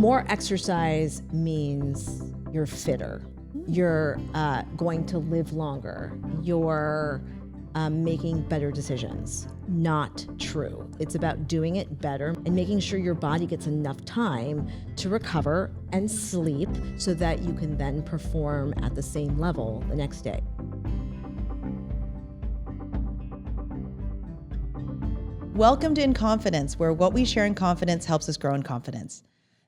more exercise means you're fitter. You're going to live longer. You're making better decisions. Not true. It's about doing it better and making sure your body gets enough time to recover and sleep so that you can then perform at the same level the next day. Welcome to In Confidence, where what we share in confidence helps us grow in confidence.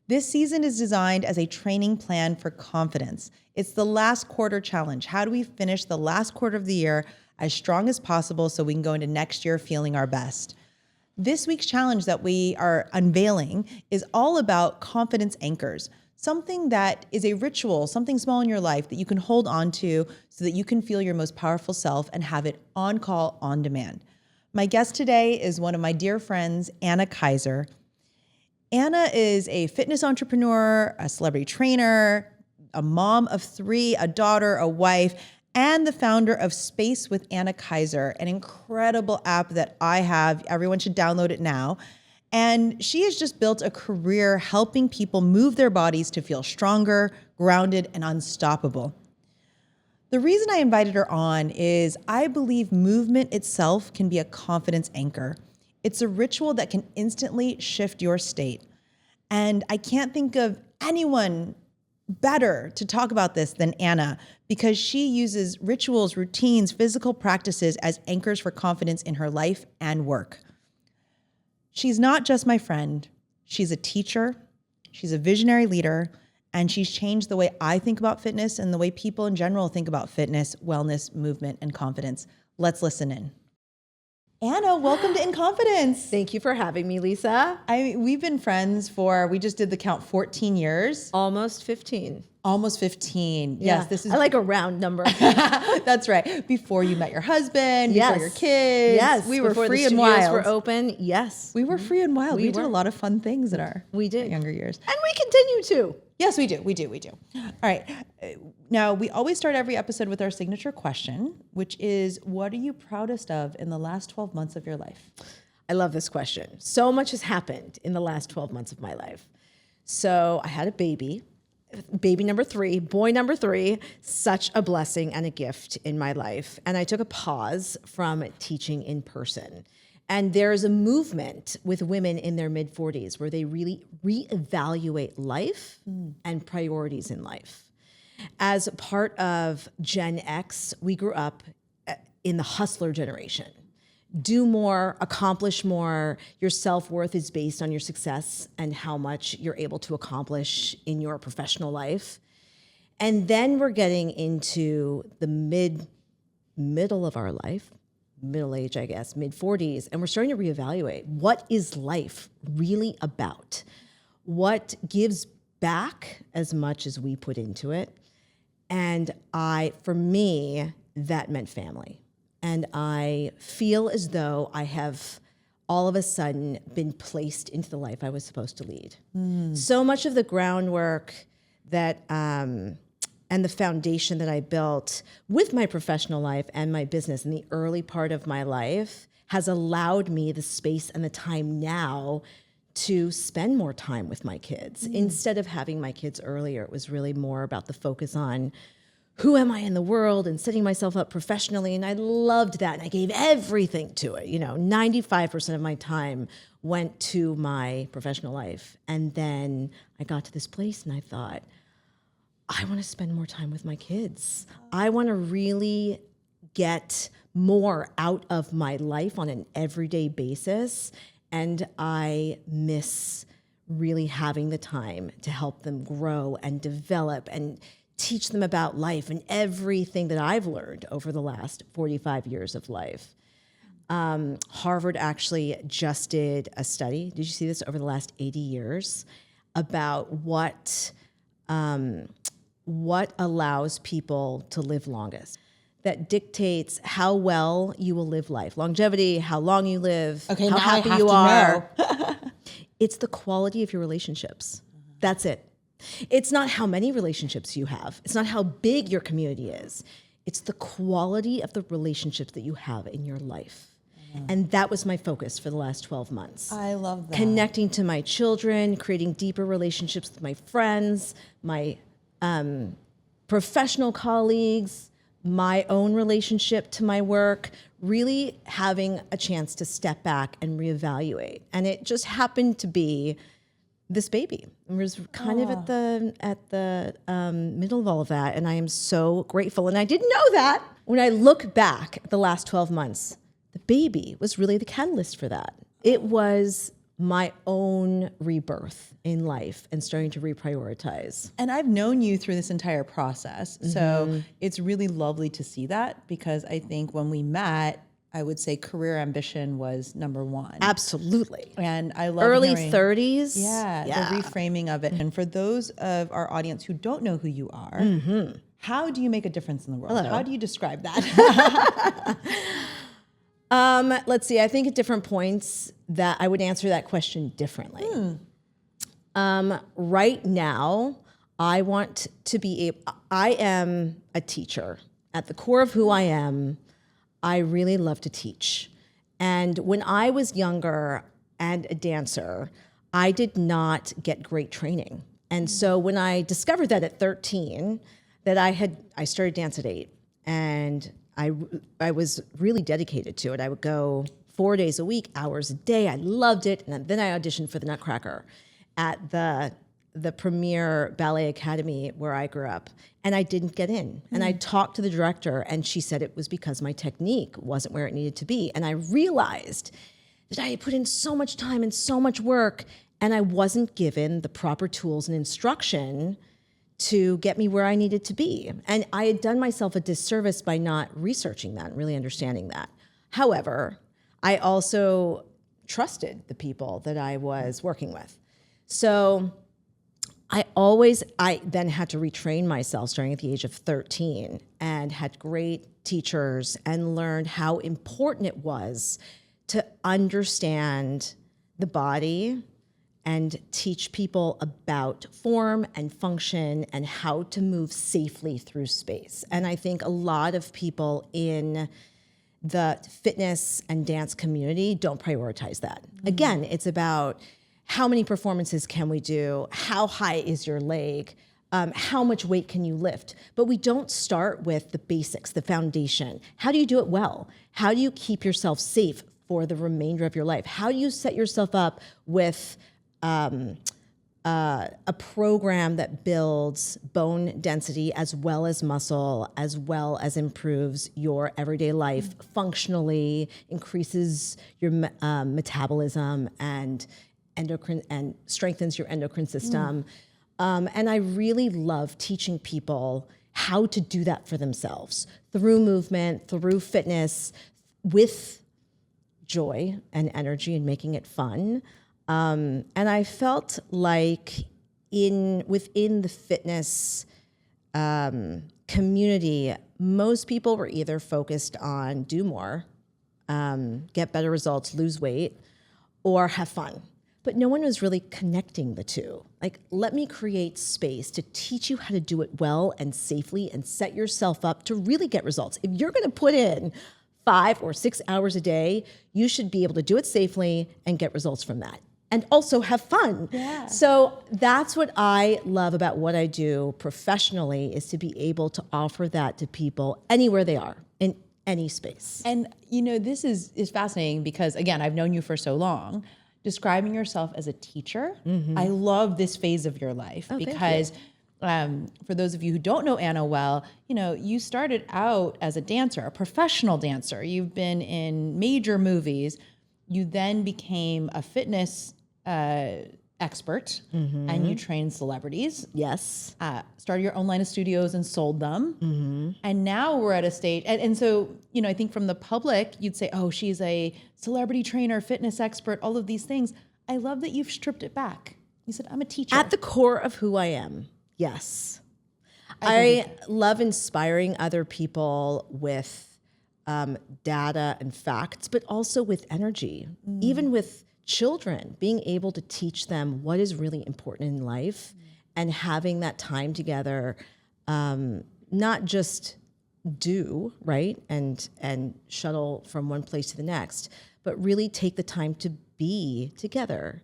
This season is designed as a training plan for confidence. It's the last quarter challenge. How do we finish the last quarter of the year as strong as possible so we can go into next year feeling our best? This week's challenge that we are unveiling is all about confidence anchors, something that is a ritual, something small in your life that you can hold on to so that you can feel your most powerful self and have it on call, on demand. My guest today is one of my dear friends, Anna Kaiser. Anna is a fitness entrepreneur, a celebrity trainer, a mom of 3, a daughter, a wife, and the founder of Space with Anna Kaiser, an incredible app that I have. Everyone should download it now. And she has just built a career helping people move their bodies to feel stronger, grounded, and unstoppable. The reason I invited her on is I believe movement itself can be a confidence anchor. It's a ritual that can instantly shift your state. And I can't think of anyone better to talk about this than Anna, because she uses rituals, routines, physical practices as anchors for confidence in her life and work. She's not just my friend. She's a teacher. She's a visionary leader. And she's changed the way I think about fitness and the way people in general think about fitness, wellness, movement, and confidence. Let's listen in. Anna, welcome to In Confidence. Thank you for having me, Lisa. We've been friends we just did the count, 14 years. Almost 15. Almost 15. Yeah. Yes, this is. I like a round number. That's right. Before you met your husband, before your kids. Yes. We were Before free the and wild. were open. Yes. We were free and wild. We did were. a lot of fun things in our younger years. And we continue to. Yes, we do. All right. Now, we always start every episode with our signature question, which is, what are you proudest of in the last 12 months of your life? I love this question. So much has happened in the last 12 months of my life. So I had a baby number 3, boy number 3, such a blessing and a gift in my life. And I took a pause from teaching in person. And there's a movement with women in their mid-40s where they really reevaluate life and priorities in life. As part of Gen X, we grew up in the hustler generation. Do more, accomplish more. Your self-worth is based on your success and how much you're able to accomplish in your professional life. And then we're getting into the middle of our life, middle age, I guess, mid-40s, and we're starting to reevaluate what is life really about? What gives back as much as we put into it? And for me, that meant family. And I feel as though I have all of a sudden been placed into the life I was supposed to lead. So much of the groundwork that and the foundation that I built with my professional life and my business in the early part of my life has allowed me the space and the time now to spend more time with my kids. Instead of having my kids earlier, it was really more about the focus on who am I in the world and setting myself up professionally. And I loved that. And I gave everything to it. 95% of my time went to my professional life. And then I got to this place and I thought, I want to spend more time with my kids. I want to really get more out of my life on an everyday basis. And I miss really having the time to help them grow and develop and teach them about life and everything that I've learned over the last 45 years of life. Harvard actually just did a study. Did you see this? Over the last 80 years about what allows people to live longest. That dictates how well you will live life. Longevity, how long you live, how happy you are. It's the quality of your relationships. That's it. It's not how many relationships you have. It's not how big your community is. It's the quality of the relationships that you have in your life. And that was my focus for the last 12 months. I love that. Connecting to my children, creating deeper relationships with my friends, my professional colleagues, my own relationship to my work, really having a chance to step back and reevaluate. And it just happened to be this baby. It was kind of at the middle of all of that, and I am so grateful. And I didn't know that. When I look back at the last 12 months, the baby was really the catalyst for that. It was my own rebirth in life and starting to reprioritize. And I've known you through this entire process, so it's really lovely to see that, because I think when we met, I would say career ambition was number one. Absolutely. And I love Early hearing, 30s. the reframing of it. And for those of our audience who don't know who you are, how do you make a difference in the world? Hello. How do you describe that? Let's see. I think at different points that I would answer that question differently. Right now, I want to be I am a teacher. At the core of who I am, I really love to teach. And when I was younger and a dancer, I did not get great training. And so when I discovered that at 13, that I started dance at 8, and I was really dedicated to it. I would go 4 days a week, hours a day. I loved it. And then I auditioned for the Nutcracker at the premier ballet academy where I grew up. And I didn't get in. And I talked to the director, and she said it was because my technique wasn't where it needed to be. And I realized that I had put in so much time and so much work, and I wasn't given the proper tools and instruction to get me where I needed to be. And I had done myself a disservice by not researching that and really understanding that. However, I also trusted the people that I was working with. So I then had to retrain myself starting at the age of 13, and had great teachers and learned how important it was to understand the body and teach people about form and function and how to move safely through space. And I think a lot of people in the fitness and dance community don't prioritize that. Again, it's about how many performances can we do? How high is your leg? How much weight can you lift? But we don't start with the basics, the foundation. How do you do it well? How do you keep yourself safe for the remainder of your life? How do you set yourself up with a program that builds bone density as well as muscle, as well as improves your everyday life functionally, increases your metabolism and endocrine, and strengthens your endocrine system. And I really love teaching people how to do that for themselves through movement, through fitness, with joy and energy, and making it fun. And I felt like within the fitness community, most people were either focused on do more, get better results, lose weight, or have fun. But no one was really connecting the two. Like, let me create space to teach you how to do it well and safely and set yourself up to really get results. If you're gonna put in 5 or 6 hours a day, you should be able to do it safely and get results from that. And also have fun. Yeah. So that's what I love about what I do professionally, is to be able to offer that to people anywhere they are, in any space. And this is fascinating, because again, I've known you for so long. Describing yourself as a teacher, I love this phase of your life, because for those of you who don't know Anna well, you started out as a dancer, a professional dancer. You've been in major movies. You then became a fitness expert, and you trained celebrities. Yes. Started your own line of studios and sold them. And now we're at a stage, and so, I think from the public, you'd say, oh, she's a celebrity trainer, fitness expert, all of these things. I love that you've stripped it back. You said, I'm a teacher. At the core of who I am, yes. I love inspiring other people with data and facts, but also with energy, even with children, being able to teach them what is really important in life and having that time together, not just do, right? And shuttle from one place to the next, but really take the time to be together.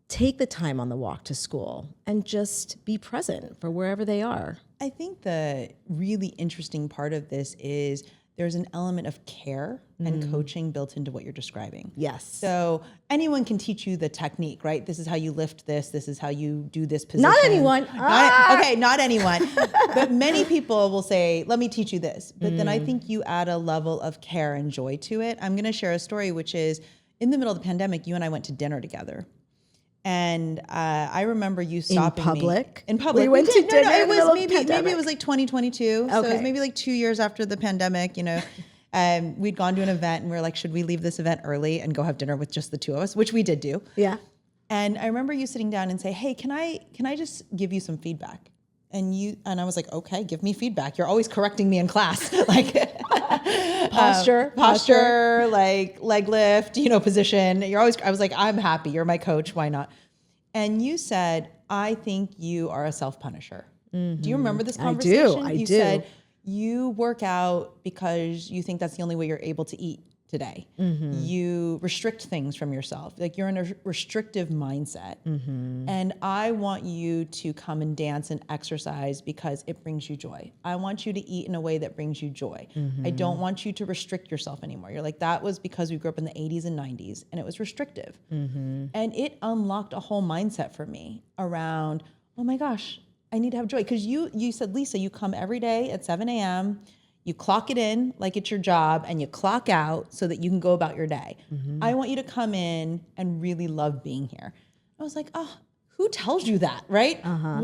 Take the time on the walk to school and just be present for wherever they are. I think the really interesting part of this is there's an element of care and coaching built into what you're describing. Yes. So anyone can teach you the technique, right? This is how you lift this. This is how you do this position. Not anyone. Not anyone. But many people will say, let me teach you this. But then I think you add a level of care and joy to it. I'm going to share a story, which is in the middle of the pandemic, you and I went to dinner together. And I remember you stopping in public. In public, we went to dinner. No, it was maybe pandemic. it was like 2022. So it was maybe like 2 years after the pandemic. You know, we'd gone to an event and we were like, should we leave this event early and go have dinner with just the two of us? Which we did do. Yeah. And I remember you sitting down and say, hey, can I just give you some feedback? And I was like, okay, give me feedback. You're always correcting me in class, like posture, like leg lift, position. I was like, I'm happy. You're my coach. Why not? And you said, I think you are a self-punisher. Mm-hmm. Do you remember this conversation? I do. You said you work out because you think that's the only way you're able to eat today. Mm-hmm. You restrict things from yourself. Like you're in a restrictive mindset. Mm-hmm. And I want you to come and dance and exercise because it brings you joy. I want you to eat in a way that brings you joy. Mm-hmm. I don't want you to restrict yourself anymore. You're like, that was because we grew up in the 80s and 90s and it was restrictive. Mm-hmm. And it unlocked a whole mindset for me around, oh my gosh, I need to have joy. Because you said, Lisa, you come every day at 7 a.m., you clock it in like it's your job and you clock out so that you can go about your day. Mm-hmm. I want you to come in and really love being here. I was like, oh, who tells you that, right? Uh-huh.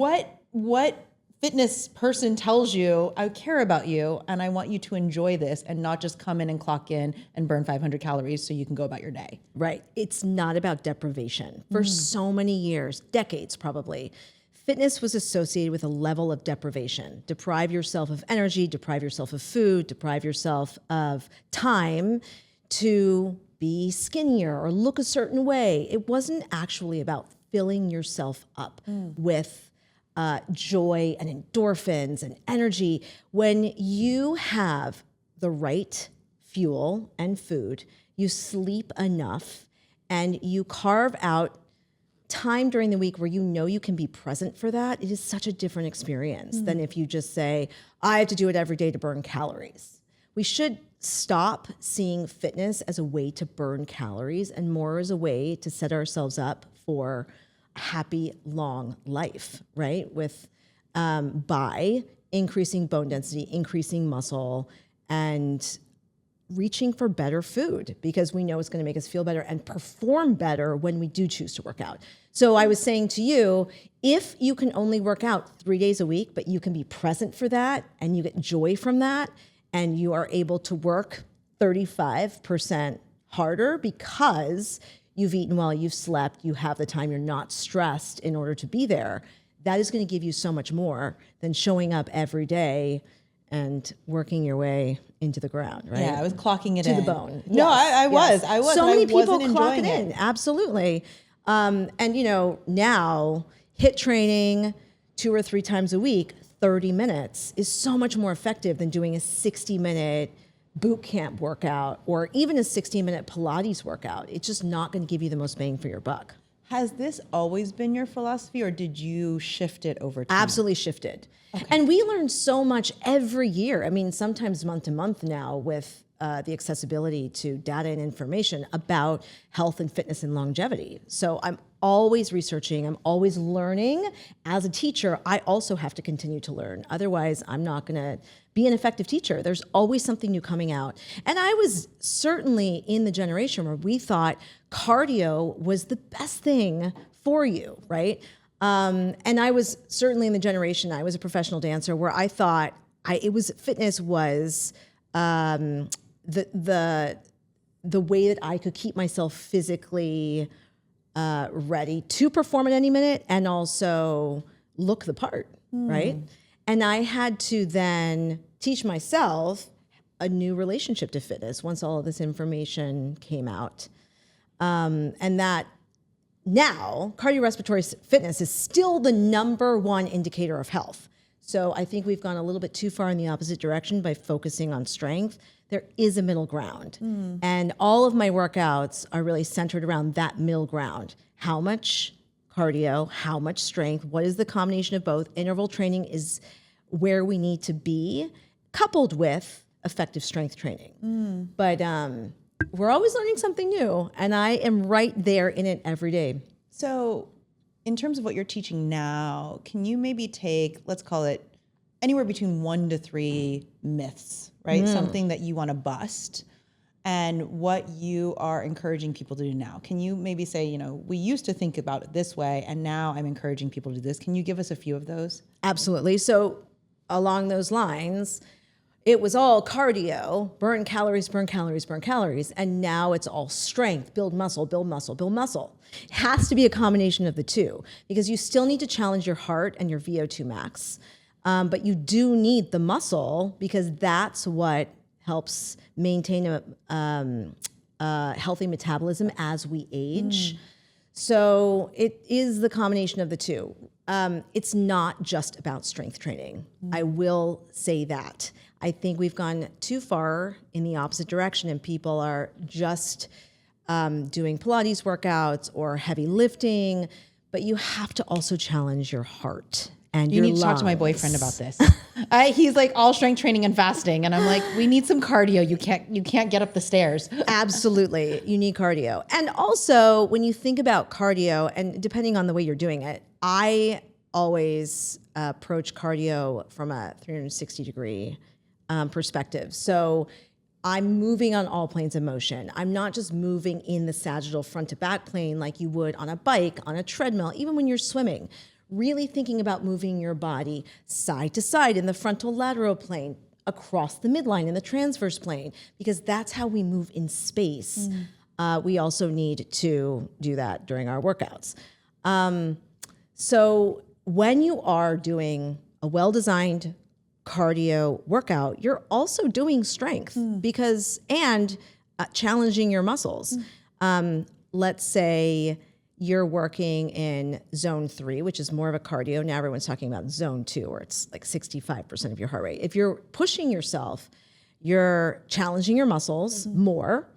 What fitness person tells you I care about you and I want you to enjoy this and not just come in and clock in and burn 500 calories so you can go about your day? Right. It's not about deprivation. For so many years, decades probably, fitness was associated with a level of deprivation. Deprive yourself of energy, deprive yourself of food, deprive yourself of time to be skinnier or look a certain way. It wasn't actually about filling yourself up with joy and endorphins and energy. When you have the right fuel and food, you sleep enough, and you carve out time during the week where you can be present for that, it is such a different experience than if you just say, I have to do it every day to burn calories. We should stop seeing fitness as a way to burn calories and more as a way to set ourselves up for a happy, long life, right? With by increasing bone density, increasing muscle, and reaching for better food, because we know it's going to make us feel better and perform better when we do choose to work out. So I was saying to you, if you can only work out 3 days a week, but you can be present for that and you get joy from that, and you are able to work 35% harder because you've eaten well, you've slept, you have the time, you're not stressed in order to be there, that is going to give you so much more than showing up every day and working your way into the ground, right? Yeah, I was clocking it to in. the bone. No, Yes, I was. yes. I was. So many people wasn't clock it enjoying in. Absolutely. And now HIIT training 2 or 3 times a week, 30 minutes is so much more effective than doing a 60-minute boot camp workout or even a 60-minute Pilates workout. It's just not going to give you the most bang for your buck. Has this always been your philosophy, or did you shift it over time? Absolutely shifted. Okay. And we learn so much every year. I mean, sometimes month to month now with the accessibility to data and information about health and fitness and longevity. So I'm always researching. I'm always learning. As a teacher, I also have to continue to learn. Otherwise, I'm not going to be an effective teacher. There's always something new coming out. And I was certainly in the generation where we thought cardio was the best thing for you, right? And I was certainly in the generation, I was a professional dancer, where I thought fitness was the way that I could keep myself physically ready to perform at any minute and also look the part, right? And I had to then teach myself a new relationship to fitness once all of this information came out. And that now cardiorespiratory fitness is still the #1 indicator of health. So I think we've gone a little bit too far in the opposite direction by focusing on strength. There is a middle ground. And all of my workouts are really centered around that middle ground. How much cardio, how much strength, what is the combination of both? Interval training is where we need to be, coupled with effective strength training. But we're always learning something new, and I am right there in it every day. So in terms of what you're teaching now, can you maybe take, let's call it anywhere between 1 to 3 myths, right? Something that you want to bust and what you are encouraging people to do now. Can you maybe say, you know, we used to think about it this way and now I'm encouraging people to do this. Can you give us a few of those? Absolutely. So along those lines, it was all cardio, burn calories, burn calories, burn calories. And now it's all strength, build muscle, build muscle, build muscle. It has to be a combination of the two because you still need to challenge your heart and your VO2 max. But you do need the muscle because that's what helps maintain a healthy metabolism as we age. So it is the combination of the two. It's not just about strength training. I will say that. I think we've gone too far in the opposite direction and people are just doing Pilates workouts or heavy lifting, but you have to also challenge your heart and You your need to talk to my lungs. boyfriend about this. He's like all strength training and fasting. And I'm like, we need some cardio. You can't get up the stairs. Absolutely. You need cardio. And also, when you think about cardio, and depending on the way you're doing it, I always approach cardio from a 360-degree perspective. So I'm moving on all planes of motion. I'm not just moving in the sagittal front to back plane like you would on a bike, on a treadmill, even when you're swimming. Really thinking about moving your body side to side in the frontal lateral plane, across the midline in the transverse plane, because that's how we move in space. We also need to do that during our workouts. So when you are doing a well-designed cardio workout, you're also doing strength and challenging your muscles. Let's say you're working in zone 3, which is more of a cardio. Now everyone's talking about zone 2, where it's like 65% of your heart rate. If you're pushing yourself, you're challenging your muscles more,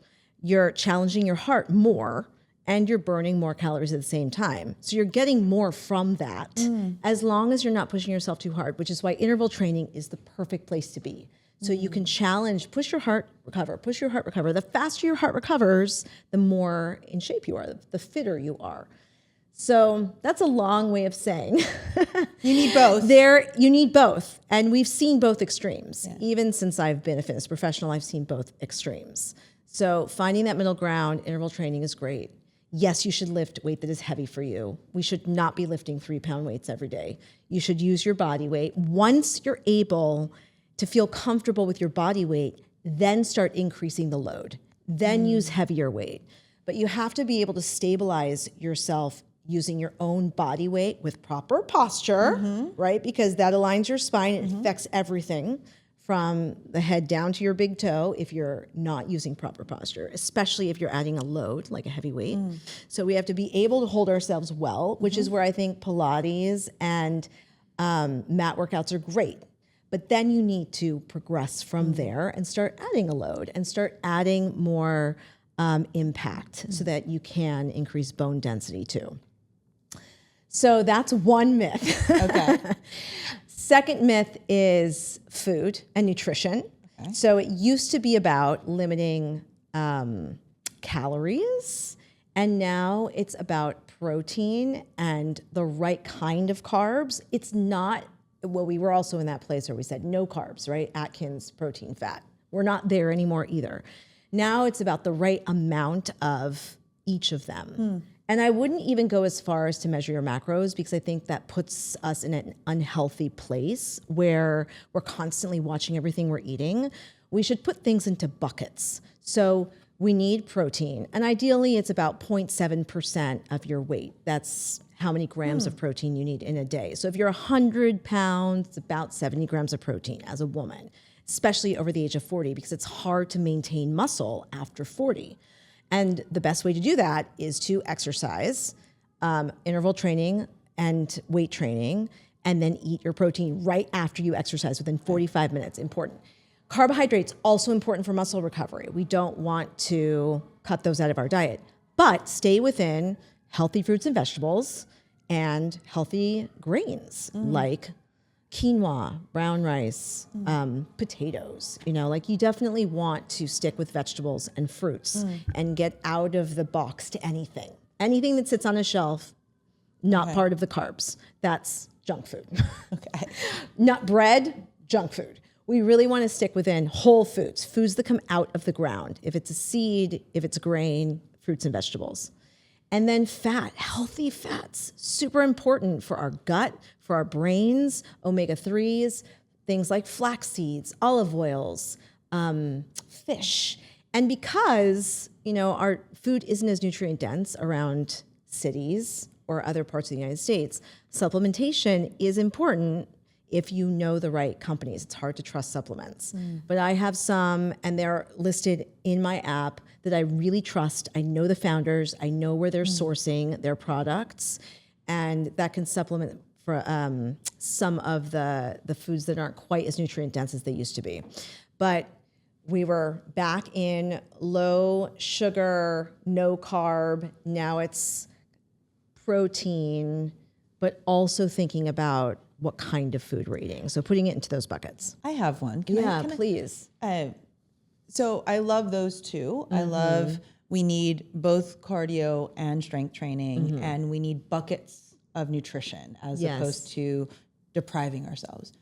you're challenging your heart more, and you're burning more calories at the same time. So you're getting more from that as long as you're not pushing yourself too hard, which is why interval training is the perfect place to be. So you can challenge, push your heart, recover, push your heart, recover. The faster your heart recovers, the more in shape you are, the fitter you are. So that's a long way of saying You need both. you need both. And we've seen both extremes. Yeah. Even since I've been a fitness professional, I've seen both extremes. So finding that middle ground, interval training is great. Yes, you should lift weight that is heavy for you. We should not be lifting 3-pound weights every day. You should use your body weight. Once you're able to feel comfortable with your body weight, then start increasing the load. Then use heavier weight. But you have to be able to stabilize yourself using your own body weight with proper posture, right? Because that aligns your spine. It affects everything from the head down to your big toe if you're not using proper posture, especially if you're adding a load, like a heavy weight. So we have to be able to hold ourselves well, which is where I think Pilates and mat workouts are great. But then you need to progress from there and start adding a load and start adding more impact so that you can increase bone density too. So that's one myth. Okay. Second myth is food and nutrition. Okay. So it used to be about limiting calories, and now it's about protein and the right kind of carbs. It's not, well, we were also in that place where we said no carbs, right? Atkins, protein, fat. We're not there anymore either. Now it's about the right amount of each of them. And I wouldn't even go as far as to measure your macros because I think that puts us in an unhealthy place where we're constantly watching everything we're eating. We should put things into buckets. So we need protein, and ideally it's about 0.7% of your weight. That's how many grams of protein you need in a day. So if you're 100 pounds, it's about 70 grams of protein as a woman, especially over the age of 40, because it's hard to maintain muscle after 40. And the best way to do that is to exercise, interval training and weight training, and then eat your protein right after you exercise within 45 minutes. Important. Carbohydrates, also important for muscle recovery. We don't want to cut those out of our diet, but stay within healthy fruits and vegetables and healthy grains like quinoa, brown rice, potatoes. Like you definitely want to stick with vegetables and fruits and get out of the box to anything. Anything that sits on a shelf, not part of the carbs. That's junk food. Okay. Not bread, junk food. We really want to stick within whole foods, foods that come out of the ground. If it's a seed, if it's a grain, fruits and vegetables. And then fat, healthy fats, super important for our gut, for our brains, omega-3s, things like flax seeds, olive oils, fish. And because, our food isn't as nutrient dense around cities or other parts of the United States, supplementation is important if you know the right companies. It's hard to trust supplements. But I have some, and they're listed in my app that I really trust. I know the founders. I know where they're sourcing their products, and that can supplement for some of the foods that aren't quite as nutrient dense as they used to be. But we were back in low sugar, no carb. Now it's protein, but also thinking about what kind of food we're eating. So putting it into those buckets. I have one. Please. So I love those two. I love, we need both cardio and strength training, and we need buckets of nutrition as opposed to depriving ourselves.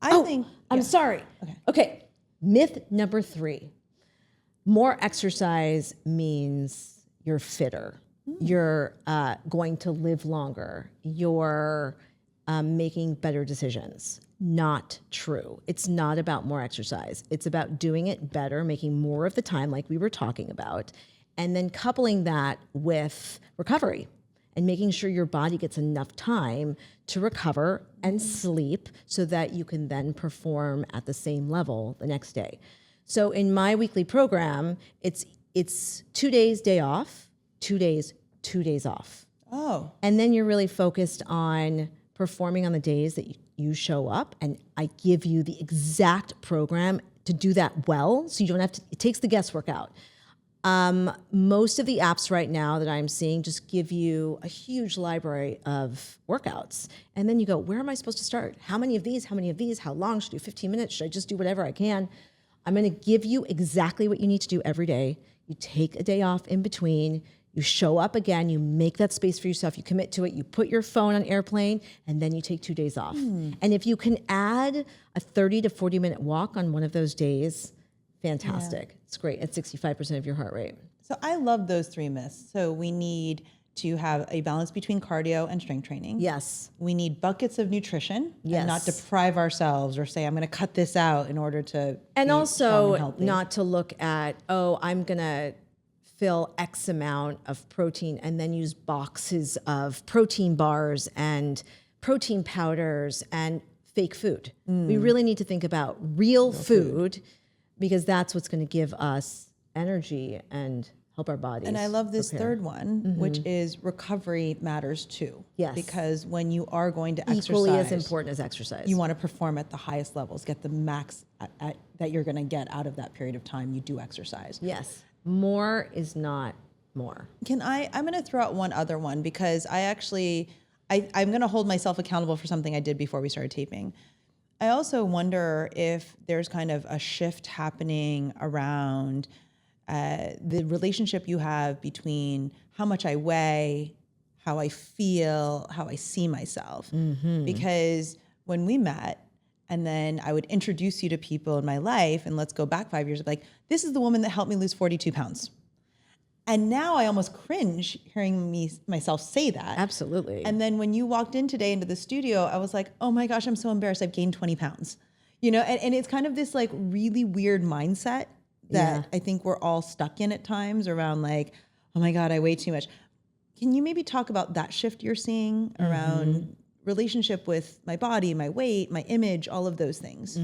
I'm sorry. Okay. Myth number 3. More exercise means you're fitter. You're going to live longer. You're making better decisions. Not true. It's not about more exercise. It's about doing it better, making more of the time like we were talking about, and then coupling that with recovery and making sure your body gets enough time to recover and sleep so that you can then perform at the same level the next day. So in my weekly program, it's 2 days, day off, 2 days, 2 days off. Oh. And then you're really focused on performing on the days that you show up, and I give you the exact program to do that well, so you don't have to, it takes the guesswork out. Most of the apps right now that I'm seeing just give you a huge library of workouts, and then you go, where am I supposed to start? How many of these? How many of these? How long? Should I do 15 minutes? Should I just do whatever I can? I'm gonna give you exactly what you need to do every day. You take a day off in between, you show up again, you make that space for yourself, you commit to it, you put your phone on airplane, and then you take 2 days off. And if you can add a 30 to 40 minute walk on one of those days, fantastic. It's great at 65% of your heart rate. So I love those 3 myths. So we need to have a balance between cardio and strength training. Yes. We need buckets of nutrition Yes. and not deprive ourselves or say, I'm going to cut this out in order to And be strong also and healthy. not to look at, I'm gonna fill X amount of protein and then use boxes of protein bars and protein powders and fake food. We really need to think about real food because that's what's going to give us energy and help our bodies. And I love this prepare. third one, which is recovery matters too. Yes. Because when you are going to exercise, Equally as important as exercise. you want to perform at the highest levels, get the max that you're going to get out of that period of time you do exercise. Yes. More is not more. I'm going to throw out one other one because I'm going to hold myself accountable for something I did before we started taping. I also wonder if there's kind of a shift happening around the relationship you have between how much I weigh, how I feel, how I see myself. Because when we met, and then I would introduce you to people in my life, and let's go back 5 years, like, this is the woman that helped me lose 42 pounds. And now I almost cringe hearing myself say that. Absolutely. And then when you walked in today into the studio, I was like, oh my gosh, I'm so embarrassed. I've gained 20 pounds. And it's kind of this like really weird mindset that I think we're all stuck in at times around like, oh my God, I weigh too much. Can you maybe talk about that shift you're seeing around relationship with my body, my weight, my image, all of those things?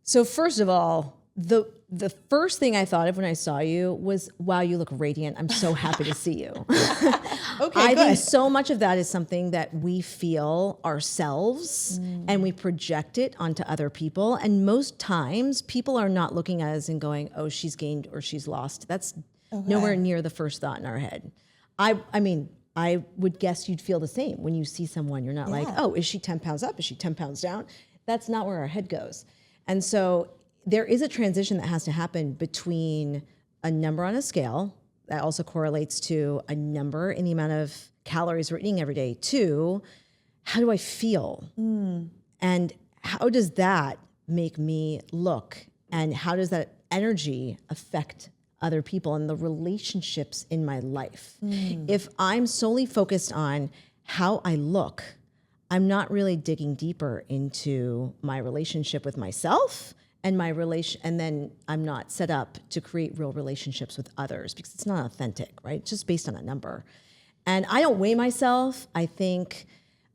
So first of all, the the first thing I thought of when I saw you was, wow, you look radiant. I'm so happy to see you. Okay, I good. think so much of that is something that we feel ourselves and we project it onto other people. And most times people are not looking at us and going, oh, she's gained or she's lost. That's nowhere near the first thought in our head. I mean, I would guess you'd feel the same when you see someone. You're not like, oh, is she 10 pounds up? Is she 10 pounds down? That's not where our head goes. And so there is a transition that has to happen between a number on a scale that also correlates to a number in the amount of calories we're eating every day to how do I feel? And how does that make me look? And how does that energy affect other people and the relationships in my life? If I'm solely focused on how I look, I'm not really digging deeper into my relationship with myself and and then I'm not set up to create real relationships with others because it's not authentic, right? It's just based on a number. And I don't weigh myself. I think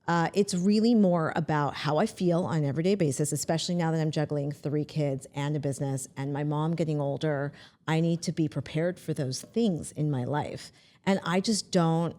it's really more about how I feel on an everyday basis, especially now that I'm juggling 3 kids and a business and my mom getting older. I need to be prepared for those things in my life. And I just don't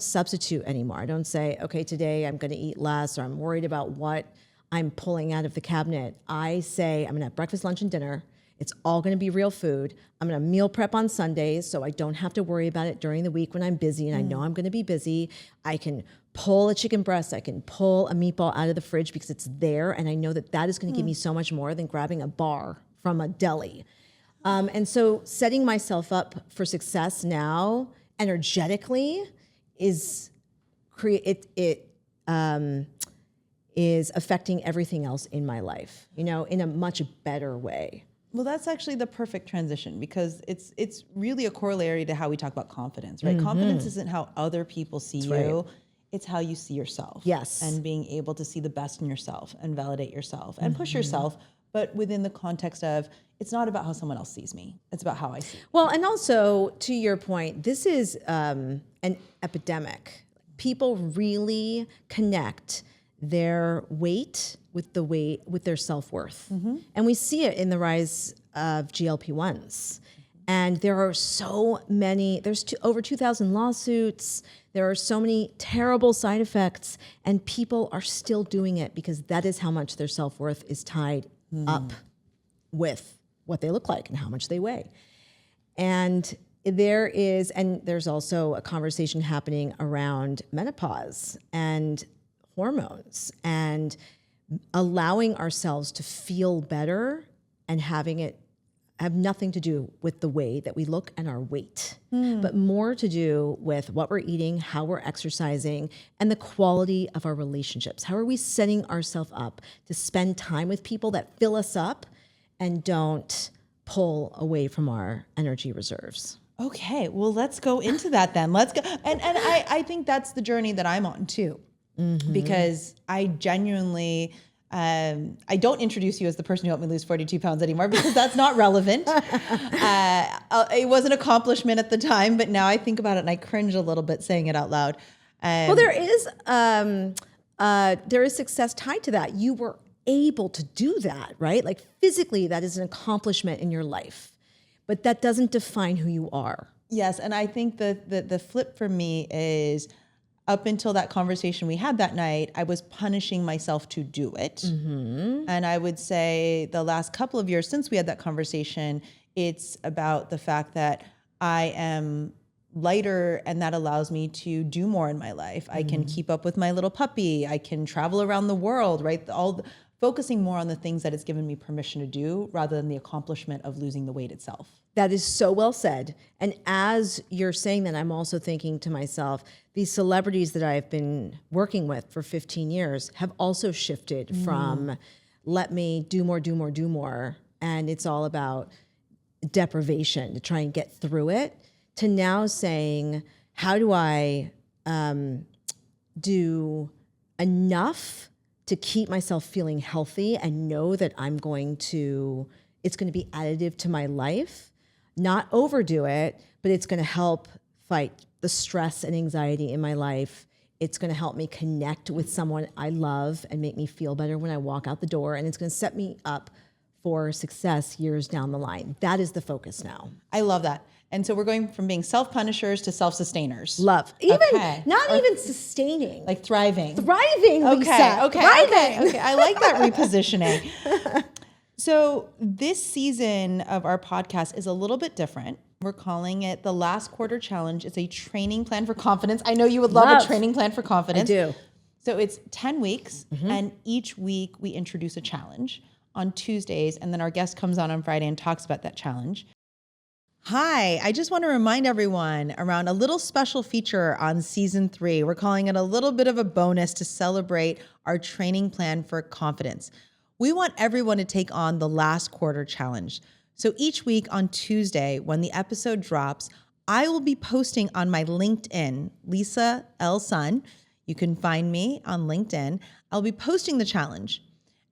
substitute anymore. I don't say, okay, today I'm going to eat less or I'm worried about what I'm pulling out of the cabinet. I say, I'm going to have breakfast, lunch, and dinner. It's all going to be real food. I'm going to meal prep on Sundays so I don't have to worry about it during the week when I'm busy and I know I'm going to be busy. I can pull a chicken breast. I can pull a meatball out of the fridge because it's there and I know that that is going to give me so much more than grabbing a bar from a deli. And so setting myself up for success now energetically is is affecting everything else in my life, in a much better way. Well, that's actually the perfect transition because it's really a corollary to how we talk about confidence, right? Confidence isn't how other people see you. right. It's how you see yourself. Yes. And being able to see the best in yourself and validate yourself and push yourself, but within the context of it's not about how someone else sees me. It's about how I see. Well, and also to your point, this is an epidemic. People really connect their weight with their self-worth. And we see it in the rise of GLP-1s. And there are so many, there's over 2,000 lawsuits. There are so many terrible side effects and people are still doing it because that is how much their self-worth is tied up with what they look like and how much they weigh. And there's also a conversation happening around menopause and hormones and allowing ourselves to feel better and having it have nothing to do with the way that we look and our weight, but more to do with what we're eating, how we're exercising, and the quality of our relationships. How are we setting ourselves up to spend time with people that fill us up and don't pull away from our energy reserves? Okay, well, let's go into that then. Let's go. And I think that's the journey that I'm on too. Because I genuinely, I don't introduce you as the person who helped me lose 42 pounds anymore because that's not relevant. It was an accomplishment at the time, but now I think about it and I cringe a little bit saying it out loud. Well, there is success tied to that. You were able to do that, right? Like physically, that is an accomplishment in your life, but that doesn't define who you are. Yes, and I think the flip for me is up until that conversation we had that night, I was punishing myself to do it. And I would say the last couple of years since we had that conversation, it's about the fact that I am lighter and that allows me to do more in my life. I can keep up with my little puppy. I can travel around the world, right? Focusing more on the things that it's given me permission to do rather than the accomplishment of losing the weight itself. That is so well said. And as you're saying that, I'm also thinking to myself, these celebrities that I've been working with for 15 years have also shifted from let me do more, do more, do more. And it's all about deprivation to try and get through it, to now saying, how do I do enough to keep myself feeling healthy and know that it's going to be additive to my life, not overdo it, but it's going to help fight the stress and anxiety in my life. It's going to help me connect with someone I love and make me feel better when I walk out the door. And it's going to set me up for success years down the line. That is the focus now. I love that. And so we're going from being self-punishers to self-sustainers. Love. Even Okay. not even sustaining. Like thriving. Thriving, Lisa. Okay. Thriving. Okay. I like that repositioning. So this season of our podcast is a little bit different. We're calling it the Last Quarter Challenge. It's a training plan for confidence. I know you would love a training plan for confidence. I do. So it's 10 weeks, and each week we introduce a challenge on Tuesdays, and then our guest comes on Friday and talks about that challenge. Hi, I just want to remind everyone around a little special feature on season 3. We're calling it a little bit of a bonus to celebrate our training plan for confidence. We want everyone to take on the Last Quarter Challenge. So each week on Tuesday, when the episode drops, I will be posting on my LinkedIn, Lisa L. Sun. You can find me on LinkedIn. I'll be posting the challenge.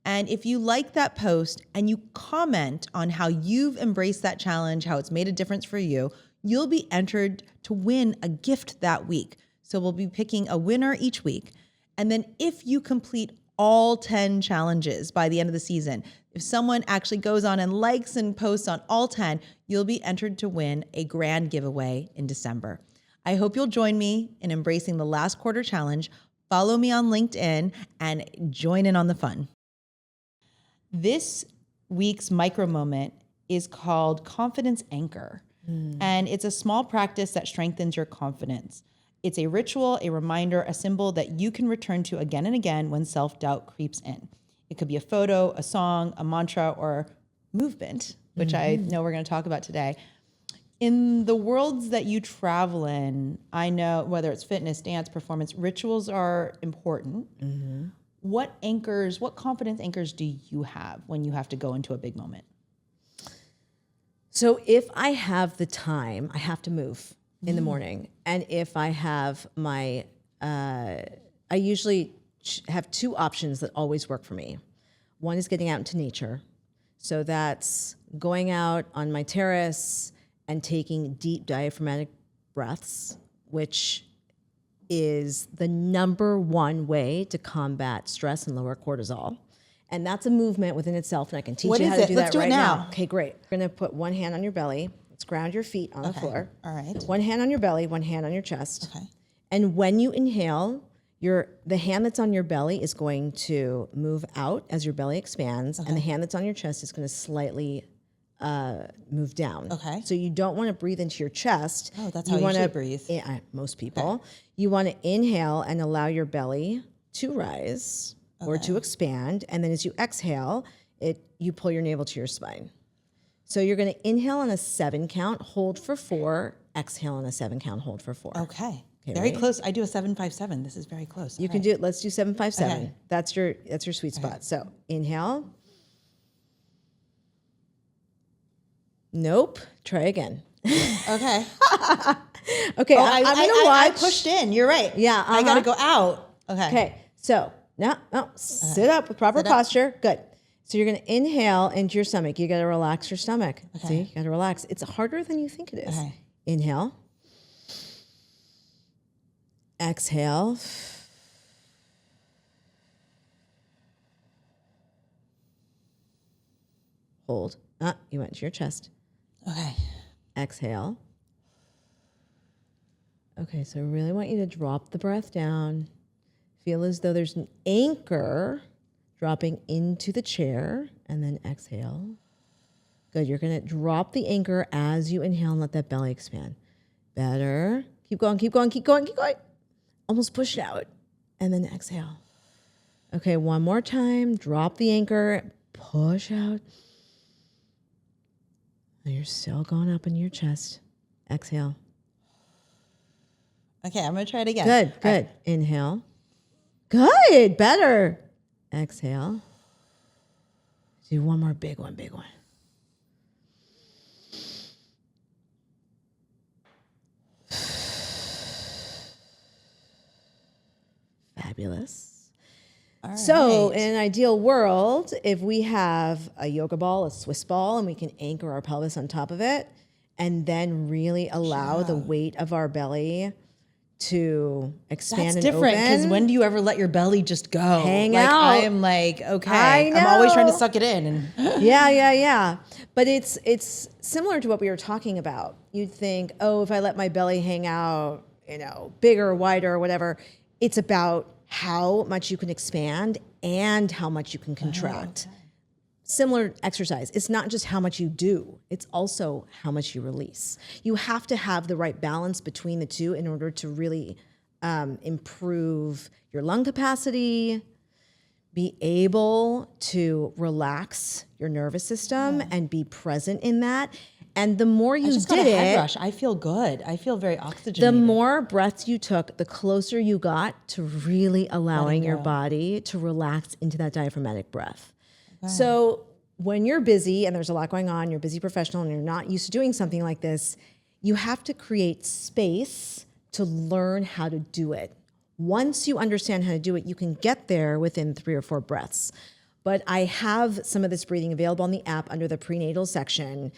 And if you like that post and you comment on how you've embraced that challenge, how it's made a difference for you, you'll be entered to win a gift that week. So we'll be picking a winner each week. And then if you complete all 10 challenges by the end of the season, if someone actually goes on and likes and posts on all 10, you'll be entered to win a grand giveaway in December. I hope you'll join me in embracing the Last Quarter Challenge. Follow me on LinkedIn and join in on the fun. This week's micro moment is called Confidence Anchor. And it's a small practice that strengthens your confidence. It's a ritual, a reminder, a symbol that you can return to again and again when self-doubt creeps in. It could be a photo, a song, a mantra, or movement, which I know we're going to talk about today. In the worlds that you travel in, I know whether it's fitness, dance, performance, rituals are important. What confidence anchors do you have when you have to go into a big moment? So if I have the time, I have to move in the morning. And if I have my, I usually have 2 options that always work for me. One is getting out into nature. So that's going out on my terrace and taking deep diaphragmatic breaths, which is the number 1 way to combat stress and lower cortisol. And that's a movement within itself, and I can teach you how to do that right now. Okay, great. You're gonna put one hand on your belly. Let's ground your feet on the floor. All right. One hand on your belly, one hand on your chest. Okay. And when you inhale, the hand that's on your belly is going to move out as your belly expands, and the hand that's on your chest is gonna slightly move down. Okay. So you don't want to breathe into your chest. Oh, that's how you should breathe. Most people. You want to inhale and allow your belly to rise or to expand, and then as you exhale, you pull your navel to your spine. So you're going to inhale on a 7 count, hold for 4, exhale on a 7 count, hold for 4. Okay. Very close. I do a 7-5-7. This is very close. You can do it. Let's do 7-5-7. Okay. That's your sweet spot. So inhale. Nope. Try again. Okay. Okay. I'm going to watch. I pushed in. You're right. Yeah. I got to go out. Okay. Okay. So now, sit up with proper posture. Good. So you're going to inhale into your stomach. You got to relax your stomach. Okay. See, you got to relax. It's harder than you think it is. Okay. Inhale. Exhale. Hold. You went to your chest. Okay. Exhale. Okay, so I really want you to drop the breath down. Feel as though there's an anchor dropping into the chair, and then exhale. Good, you're gonna drop the anchor as you inhale and let that belly expand. Better. Keep going, keep going, keep going, keep going. Almost push it out, and then exhale. Okay, one more time. Drop the anchor, push out. And you're still going up in your chest. Exhale. Okay, I'm going to try it again. Good, good. Right. Inhale. Good, better. Exhale. Do one more big one, big one. Fabulous. All So right. in an ideal world, if we have a yoga ball, a Swiss ball, and we can anchor our pelvis on top of it, and then really allow the weight of our belly to expand That's and different because open. when do you ever let your belly just go? Hang like out. I am like, okay, I I'm always trying to know. suck it in. And Yeah. But it's similar to what we were talking about. You'd think, oh, if I let my belly hang out, bigger, wider, whatever. It's about how much you can expand and how much you can contract. Oh, okay. Similar exercise. It's not just how much you do, it's also how much you release. You have to have the right balance between the two in order to really improve your lung capacity, be able to relax your nervous system and be present in that. And the more you I just got a did head it, rush. I feel good. I feel very oxygenated. the more breaths you took, the closer you got to really allowing your go. body to relax into that diaphragmatic breath. So when you're busy and there's a lot going on, you're a busy professional and you're not used to doing something like this, you have to create space to learn how to do it. Once you understand how to do it, you can get there within 3 or 4 breaths. But I have some of this breathing available on the app under the prenatal section.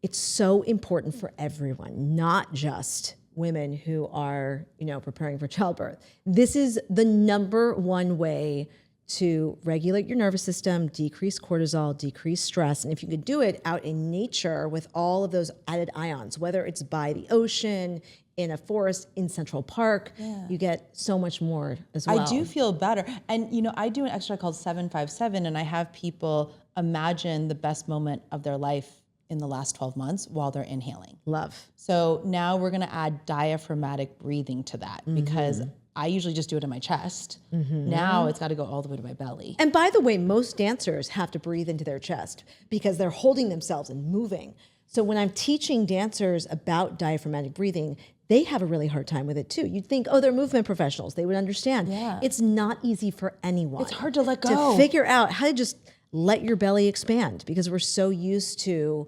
It's so important for everyone, not just women who are, preparing for childbirth. This is the number one way to regulate your nervous system, decrease cortisol, decrease stress. And if you could do it out in nature with all of those added ions, whether it's by the ocean, in a forest, in Central Park, you get so much more as well. I do feel better. And, I do an exercise called 757, and I have people imagine the best moment of their life in the last 12 months while they're inhaling. Love. So now we're going to add diaphragmatic breathing to that because I usually just do it in my chest. Now it's got to go all the way to my belly. And by the way, most dancers have to breathe into their chest because they're holding themselves and moving. So when I'm teaching dancers about diaphragmatic breathing, they have a really hard time with it too. You'd think, oh, they're movement professionals. They would understand. Yeah. It's not easy for anyone. It's hard to let go. To figure out how to just let your belly expand because we're so used to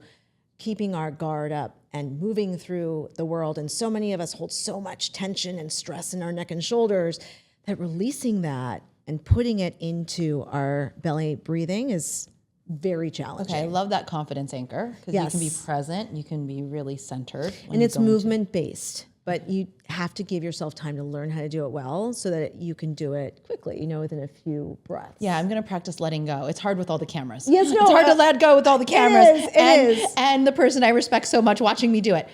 keeping our guard up and moving through the world. And so many of us hold so much tension and stress in our neck and shoulders that releasing that and putting it into our belly breathing is very challenging. Okay, I love that confidence anchor because you can be Yes. present, you can be really centered. And it's movement based, but you have to give yourself time to learn how to do it well so that you can do it quickly, within a few breaths. Yeah, I'm going to practice letting go. It's hard with all the cameras. Yes, no, it's hard to let go with all the cameras. It is. And the person I respect so much watching me do it.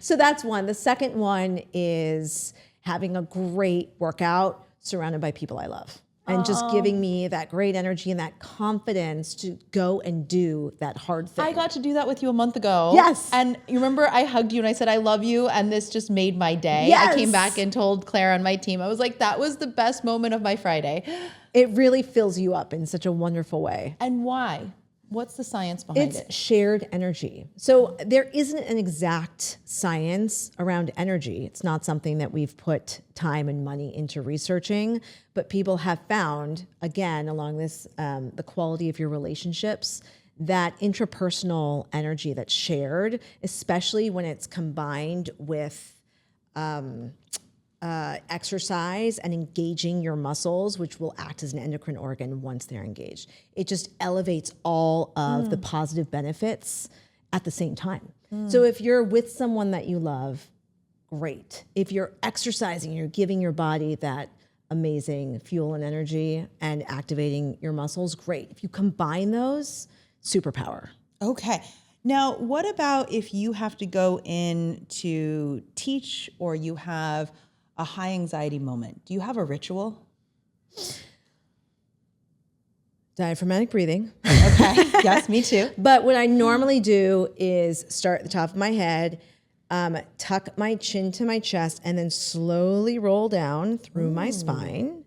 So that's one. The second one is having a great workout surrounded by people I love. And just giving me that great energy and that confidence to go and do that hard thing. I got to do that with you a month ago. Yes. And you remember I hugged you and I said, I love you. And this just made my day. Yes. I came back and told Claire on my team, I was like, that was the best moment of my Friday. It really fills you up in such a wonderful way. And why? What's the science behind It's it? shared energy. So there isn't an exact science around energy. It's not something that we've put time and money into researching, but people have found, again, along this, the quality of your relationships, that intrapersonal energy that's shared, especially when it's combined with exercise and engaging your muscles, which will act as an endocrine organ once they're engaged. It just elevates all of the positive benefits at the same time. So if you're with someone that you love, great. If you're exercising, you're giving your body that amazing fuel and energy and activating your muscles, great. If you combine those, superpower. Okay. Now, what about if you have to go in to teach or you have a high anxiety moment? Do you have a ritual? Diaphragmatic breathing. Okay. Yes, me too. But what I normally do is start at the top of my head, tuck my chin to my chest, and then slowly roll down through my spine,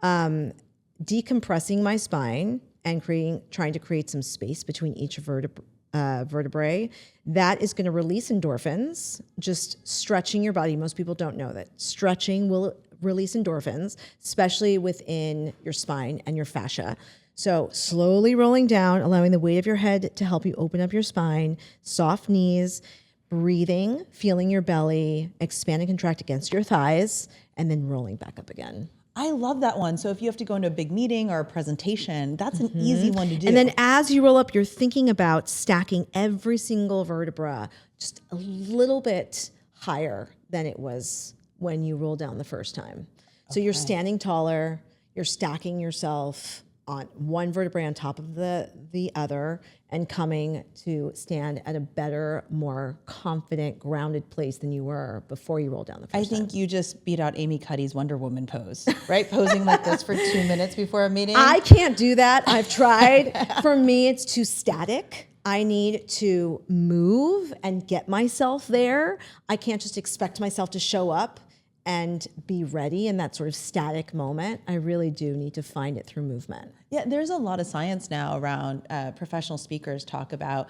decompressing my spine and trying to create some space between each vertebrae. That is going to release endorphins, just stretching your body. Most people don't know that. Stretching will release endorphins, especially within your spine and your fascia. So slowly rolling down, allowing the weight of your head to help you open up your spine, soft knees, breathing, feeling your belly, expand and contract against your thighs, and then rolling back up again. I love that one. So if you have to go into a big meeting or a presentation, that's an easy one to do. And then as you roll up, you're thinking about stacking every single vertebra just a little bit higher than it was when you roll down the first time. So you're standing taller, you're stacking yourself on one vertebrae on top of the other and coming to stand at a better, more confident, grounded place than you were before you rolled down the first time. I think you just beat out Amy Cuddy's Wonder Woman pose, right? Posing like this for 2 minutes before a meeting. I can't do that. I've tried. For me, it's too static. I need to move and get myself there. I can't just expect myself to show up and be ready in that sort of static moment. I really do need to find it through movement. Yeah, there's a lot of science now around professional speakers talk about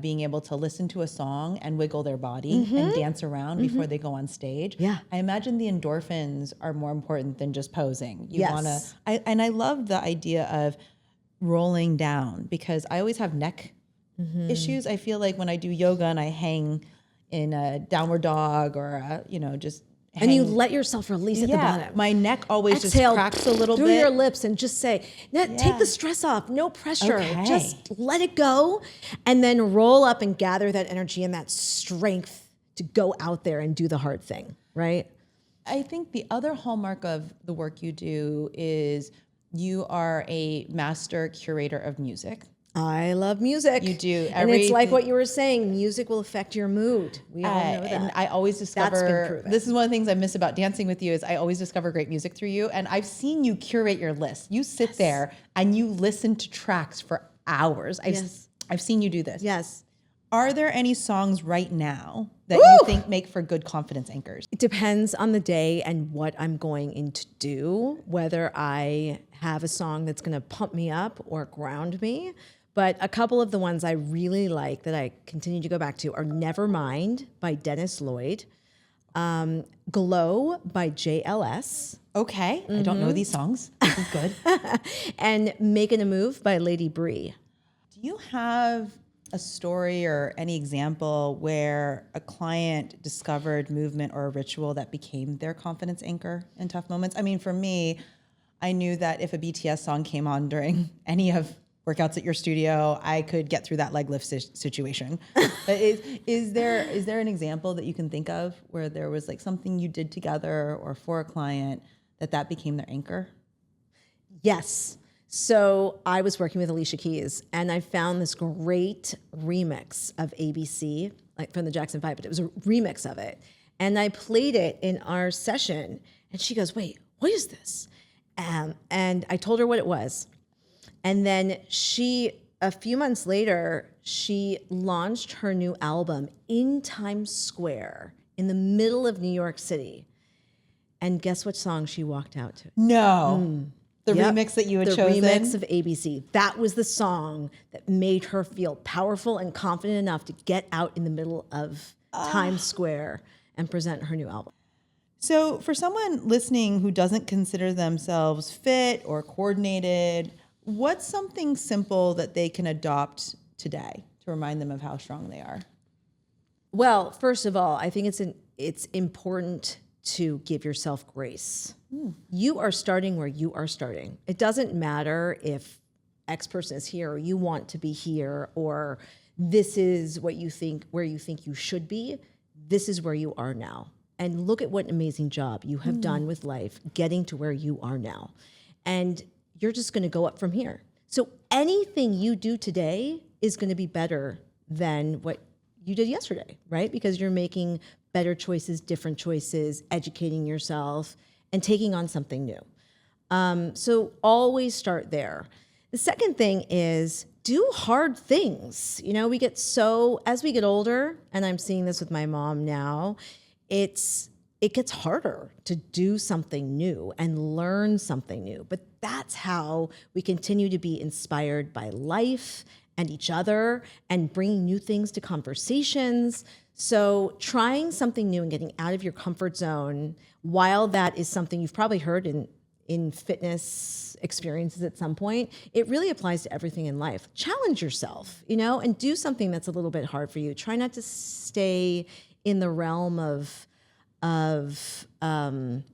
being able to listen to a song and wiggle their body and dance around before they go on stage. Yeah. I imagine the endorphins are more important than just posing. You Yes. wanna, I love the idea of rolling down because I always have neck issues. I feel like when I do yoga and I hang in a downward dog or just And you hang- let yourself release at the bottom. my neck always Exhale just cracks a little through bit. your lips and just say, take the stress off, no pressure. Okay. Just let it go and then roll up and gather that energy and that strength to go out there and do the hard thing, right? I think the other hallmark of the work you do is you are a master curator of music. I love music. You do And it's like everything- what you were saying, music will affect your mood. We all know that. And I always discover, proven. this is one of the things I miss about dancing with you is I always discover great music through you. And I've seen you curate your list. You sit there and you listen to tracks for hours. I've seen you do this. Yes. Are there any songs right now that you think make for good confidence anchors? It depends on the day and what I'm going in to do, whether I have a song that's going to pump me up or ground me. But a couple of the ones I really like that I continue to go back to are Nevermind by Dennis Lloyd, Glow by JLS, Okay. I don't know these songs. This is good. and Making a Move by Lady Bree. Do you have a story or any example where a client discovered movement or a ritual that became their confidence anchor in tough moments? I mean, for me, I knew that if a BTS song came on during any of workouts at your studio, I could get through that leg lift situation. But is there an example that you can think of where there was like something you did together or for a client that became their anchor? Yes. So I was working with Alicia Keys, and I found this great remix of ABC, like from the Jackson 5, but it was a remix of it. And I played it in our session, and she goes, wait, what is this? And I told her what it was. And then a few months later, she launched her new album in Times Square in the middle of New York City. And guess what song she walked out to? No. The Yep. remix that you had the chosen? remix of ABC. That was the song that made her feel powerful and confident enough to get out in the middle of Times Square and present her new album. So for someone listening who doesn't consider themselves fit or coordinated, what's something simple that they can adopt today to remind them of how strong they are? Well, first of all, I think it's important to give yourself grace. You are starting where you are starting. It doesn't matter if X person is here or you want to be here or this is what you think, where you think you should be. This is where you are now. And look at what an amazing job you have done with life, getting to where you are now. And you're just going to go up from here. So anything you do today is going to be better than what you did yesterday, right? Because you're making better choices, different choices, educating yourself, and taking on something new. So always start there. The second thing is do hard things. You know, as we get older, and I'm seeing this with my mom now, it gets harder to do something new and learn something new. But that's how we continue to be inspired by life and each other and bringing new things to conversations. So trying something new and getting out of your comfort zone, while that is something you've probably heard in fitness experiences at some point, it really applies to everything in life. Challenge yourself, and do something that's a little bit hard for you. Try not to stay in the realm of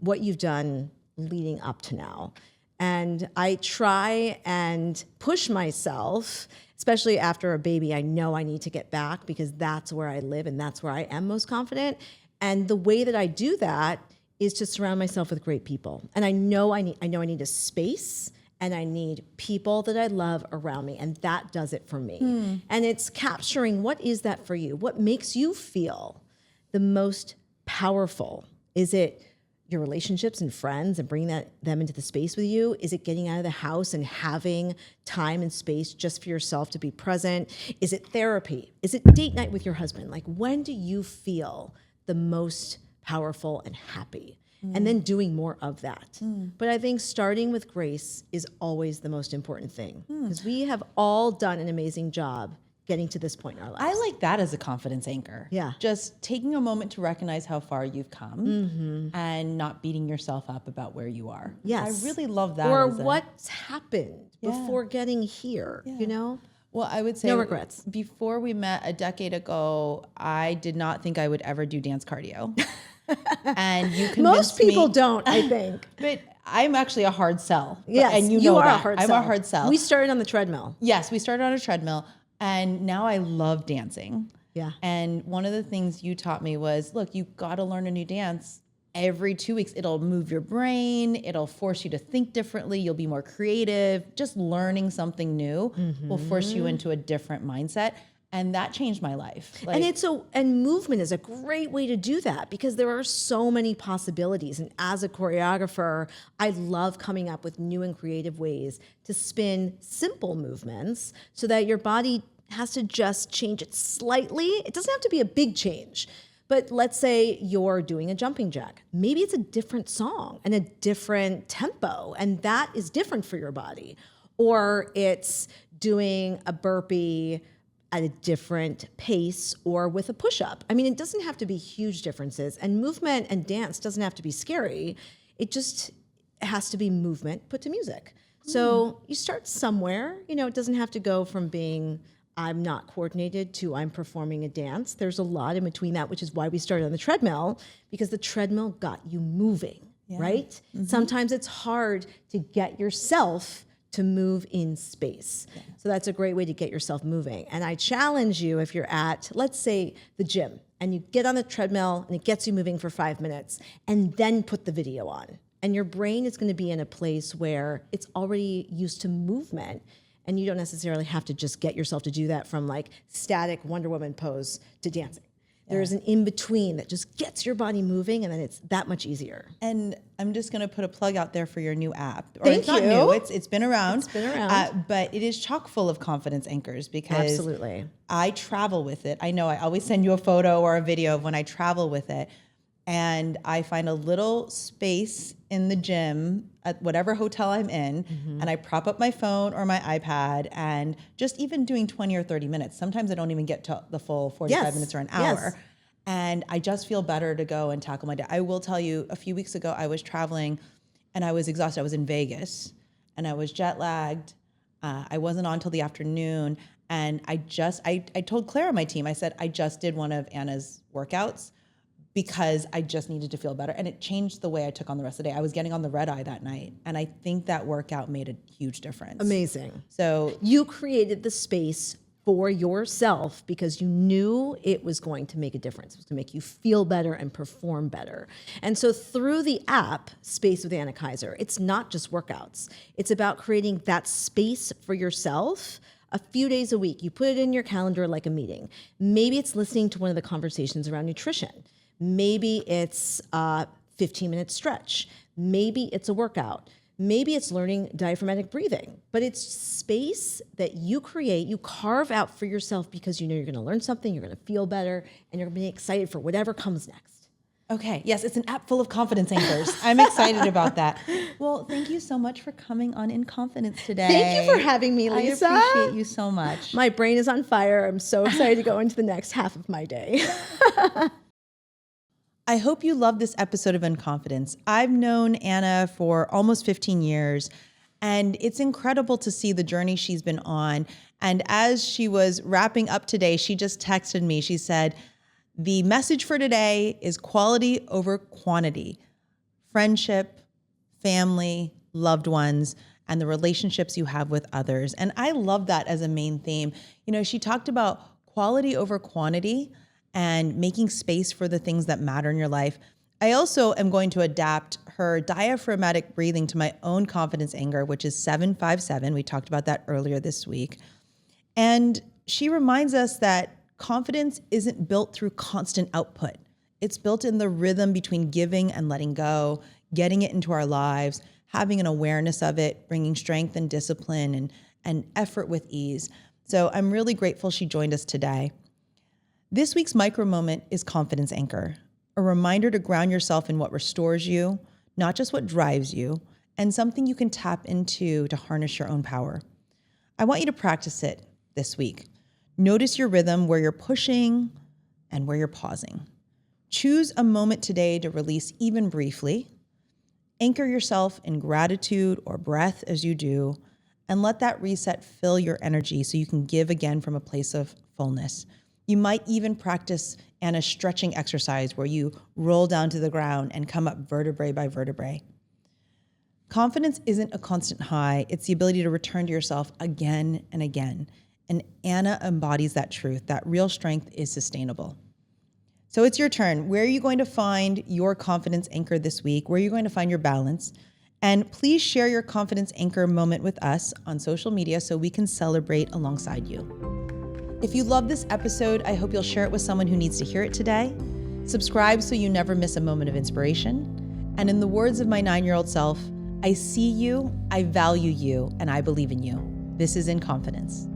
what you've done leading up to now. And I try and push myself, especially after a baby. I know I need to get back because that's where I live and that's where I am most confident. And the way that I do that is to surround myself with great people. And I know I need a space, and I need people that I love around me. And that does it for me. And it's capturing, what is that for you? What makes you feel the most powerful? Is it your relationships and friends and bringing them into the space with you? Is it getting out of the house and having time and space just for yourself to be present? Is it therapy? Is it date night with your husband? Like, when do you feel the most powerful and happy? And then doing more of that. But I think starting with grace is always the most important thing, because we have all done an amazing job getting to this point in our lives. I like that as a confidence anchor. Yeah. Just taking a moment to recognize how far you've come and not beating yourself up about where you are. Yes. I really love that. Or what's happened before getting here, you know? Well, I would say no regrets. Before we met a decade ago, I did not think I would ever do dance cardio. And you convinced Most people me, don't, I think. But I'm actually a hard sell. Yes, and you are that. a hard I'm sell. a hard sell. We started on the treadmill. Yes, we started on a treadmill, and now I love dancing. Yeah. And one of the things you taught me was, look, you got to learn a new dance every 2 weeks. It'll move your brain. It'll force you to think differently. You'll be more creative. Just learning something new will force you into a different mindset. And that changed my life. Like, And movement is a great way to do that, because there are so many possibilities. And as a choreographer, I love coming up with new and creative ways to spin simple movements so that your body has to just change it slightly. It doesn't have to be a big change. But let's say you're doing a jumping jack. Maybe it's a different song and a different tempo, and that is different for your body. Or it's doing a burpee at a different pace, or with a push-up. I mean, it doesn't have to be huge differences, and movement and dance doesn't have to be scary. It just has to be movement put to music. So you start somewhere. You know, it doesn't have to go from being I'm not coordinated to I'm performing a dance. There's a lot in between that, which is why we started on the treadmill, because the treadmill got you moving, right? Sometimes it's hard to get yourself to move in space. So that's a great way to get yourself moving. And I challenge you, if you're at, let's say, the gym, and you get on the treadmill and it gets you moving for 5 minutes, and then put the video on. And your brain is going to be in a place where it's already used to movement, and you don't necessarily have to just get yourself to do that from like static Wonder Woman pose to dancing. There's an in-between that just gets your body moving, and then it's that much easier. And I'm just going to put a plug out there for your new app. Or Thank it's not you. new. It's been around. It's been around. But it is chock full of confidence anchors, because Absolutely. I travel with it. I know I always send you a photo or a video of when I travel with it. And I find a little space in the gym at whatever hotel I'm in, and I prop up my phone or my iPad, and just even doing 20 or 30 minutes. Sometimes I don't even get to the full 45 minutes or an hour. And I just feel better to go and tackle my day. I will tell you, a few weeks ago, I was traveling and I was exhausted. I was in Vegas and I was jet lagged. I wasn't on till the afternoon. And I told Claire on my team, I said, I just did one of Anna's workouts because I just needed to feel better. And it changed the way I took on the rest of the day. I was getting on the red eye that night. And I think that workout made a huge difference. Amazing. So you created the space for yourself because you knew it was going to make a difference. It was going to make you feel better and perform better. And so through the app, Space with Anna Kaiser, it's not just workouts. It's about creating that space for yourself a few days a week. You put it in your calendar like a meeting. Maybe it's listening to one of the conversations around nutrition. Maybe it's a 15-minute stretch. Maybe it's a workout. Maybe it's learning diaphragmatic breathing, but it's space that you create, you carve out for yourself because you know you're going to learn something, you're going to feel better, and you're going to be excited for whatever comes next. Okay, yes, it's an app full of confidence anchors. I'm excited about that. Well, thank you so much for coming on In Confidence today. Thank you for having me, Lisa. I appreciate you so much. My brain is on fire. I'm so excited to go into the next half of my day. I hope you love this episode of In Confidence. I've known Anna for almost 15 years, and it's incredible to see the journey she's been on. And as she was wrapping up today, she just texted me. She said, the message for today is quality over quantity. Friendship, family, loved ones, and the relationships you have with others. And I love that as a main theme. You know, she talked about quality over quantity and making space for the things that matter in your life. I also am going to adapt her diaphragmatic breathing to my own confidence anchor, which is 757. We talked about that earlier this week. And she reminds us that confidence isn't built through constant output. It's built in the rhythm between giving and letting go, getting it into our lives, having an awareness of it, bringing strength and discipline and effort with ease. So I'm really grateful she joined us today. This week's micro moment is Confidence Anchor, a reminder to ground yourself in what restores you, not just what drives you, and something you can tap into to harness your own power. I want you to practice it this week. Notice your rhythm, where you're pushing and where you're pausing. Choose a moment today to release even briefly. Anchor yourself in gratitude or breath as you do, and let that reset fill your energy so you can give again from a place of fullness. You might even practice Anna's stretching exercise where you roll down to the ground and come up vertebrae by vertebrae. Confidence isn't a constant high. It's the ability to return to yourself again and again. And Anna embodies that truth, that real strength is sustainable. So it's your turn. Where are you going to find your confidence anchor this week? Where are you going to find your balance? And please share your confidence anchor moment with us on social media so we can celebrate alongside you. If you love this episode, I hope you'll share it with someone who needs to hear it today. Subscribe so you never miss a moment of inspiration. And in the words of my 9-year-old self, I see you, I value you, and I believe in you. This is In Confidence.